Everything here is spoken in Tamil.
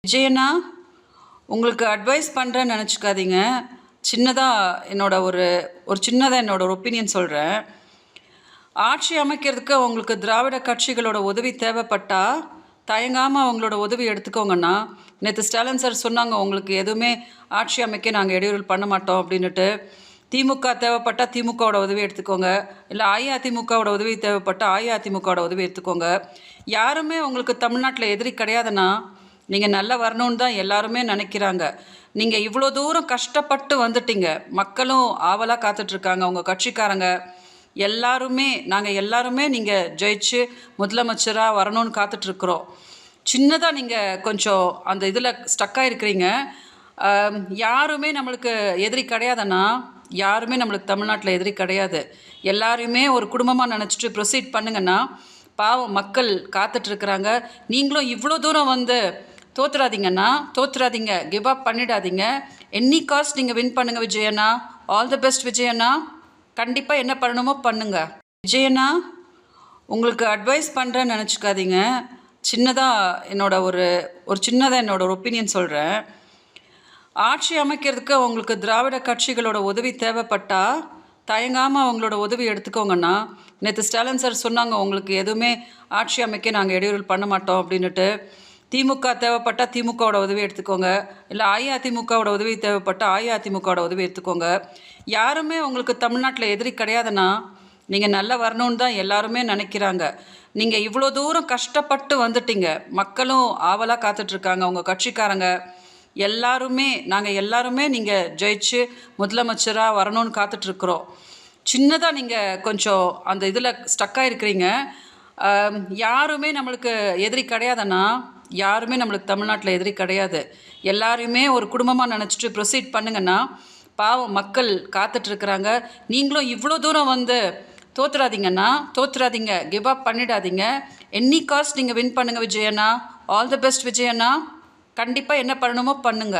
விஜயண்ணா, உங்களுக்கு அட்வைஸ் பண்ணுறேன்னு நினச்சிக்காதீங்க. சின்னதாக என்னோட ஒரு ஒப்பீனியன் சொல்கிறேன். ஆட்சி அமைக்கிறதுக்கு உங்களுக்கு திராவிட கட்சிகளோட உதவி தேவைப்பட்டா தயங்காமல் அவங்களோட உதவி எடுத்துக்கோங்கண்ணா. நேற்று ஸ்டாலின் சார் சொன்னாங்க, உங்களுக்கு எதுவுமே ஆட்சி அமைக்க நாங்கள் இடையூறு பண்ண மாட்டோம் அப்படின்னுட்டு. திமுக தேவைப்பட்டால் திமுகவோட உதவி எடுத்துக்கோங்க, இல்லை அஇஅதிமுகவோட உதவி தேவைப்பட்டால் அஇஅதிமுகவோட உதவி எடுத்துக்கோங்க. யாருமே உங்களுக்கு தமிழ்நாட்டில் எதிரி கிடையாதுண்ணா. நீங்கள் நல்லா வரணும்னு தான் எல்லாருமே நினைக்கிறாங்க. நீங்கள் இவ்வளோ தூரம் கஷ்டப்பட்டு வந்துட்டீங்க. மக்களும் ஆவலாக காத்துட்ருக்காங்க. உங்கள் கட்சிக்காரங்க நாங்கள் எல்லாருமே நீங்கள் ஜெயிச்சு முதலமைச்சராக வரணும்னு காத்துட்ருக்குறோம். சின்னதாக நீங்கள் கொஞ்சம் அந்த இதில் ஸ்டக்காக இருக்கிறீங்க. யாருமே நம்மளுக்கு எதிரி கிடையாதுண்ணா. யாருமே நம்மளுக்கு தமிழ்நாட்டில் எதிரி கிடையாது. எல்லாருமே ஒரு குடும்பமாக நினச்சிட்டு ப்ரொசீட் பண்ணுங்கன்னா. பாவம் மக்கள் காத்துட்ருக்குறாங்க. நீங்களும் இவ்வளோ தூரம் வந்து தோத்துறாதீங்க, கிவ் அப் பண்ணிடாதீங்க. எனி காஸ்ட் நீங்கள் வின் பண்ணுங்கள் விஜயண்ணா. All the best விஜயண்ணா. கண்டிப்பாக என்ன பண்ணணுமோ பண்ணுங்க விஜயண்ணா. உங்களுக்கு அட்வைஸ் பண்ணுறேன்னு நினச்சிக்காதீங்க. சின்னதாக என்னோட ஒரு ஒப்பீனியன் சொல்கிறேன். ஆட்சி அமைக்கிறதுக்கு உங்களுக்கு திராவிட கட்சிகளோட உதவி தேவைப்பட்டா தயங்காமல் அவங்களோட உதவி எடுத்துக்கோங்கண்ணா. நேற்று ஸ்டாலின் சார் சொன்னாங்க, உங்களுக்கு எதுவுமே ஆட்சி அமைக்க நாங்கள் இடையூறு பண்ண மாட்டோம் அப்படின்னுட்டு. திமுக தேவைப்பட்டால் திமுகவோட உதவி எடுத்துக்கோங்க, இல்லை அஇஅதிமுகவோட உதவி தேவைப்பட்டால் அஇஅதிமுகவோட உதவி எடுத்துக்கோங்க. யாருமே உங்களுக்கு தமிழ்நாட்டில் எதிரி கிடையாதுண்ணா. நீங்கள் நல்லா வரணும்னு தான் எல்லாருமே நினைக்கிறாங்க. நீங்கள் இவ்வளோ தூரம் கஷ்டப்பட்டு வந்துட்டீங்க. மக்களும் ஆவலாக காத்துட்ருக்காங்க. உங்கள் கட்சிக்காரங்க நாங்கள் எல்லாருமே நீங்கள் ஜெயிச்சு முதலமைச்சராக வரணும்னு காத்துட்ருக்குறோம். சின்னதாக நீங்கள் கொஞ்சம் அந்த இதில் ஸ்டக்காக இருக்கிறீங்க. யாருமே நம்மளுக்கு எதிரி கிடையாதுண்ணா. யாருமே நம்மளுக்கு தமிழ்நாட்டில் எதிரி கிடையாது. எல்லாருமே ஒரு குடும்பமாக நினச்சிட்டு ப்ரொசீட் பண்ணுங்கன்னா. பாவம் மக்கள் காத்துட்ருக்குறாங்க. நீங்களும் இவ்வளோ தூரம் வந்து தோத்துறாதீங்க, கிவ் அப் பண்ணிடாதீங்க. எனி காஸ்ட் நீங்கள் வின் பண்ணுங்கள் விஜயண்ணா. All the best விஜயண்ணா. கண்டிப்பாக என்ன பண்ணணுமோ பண்ணுங்க.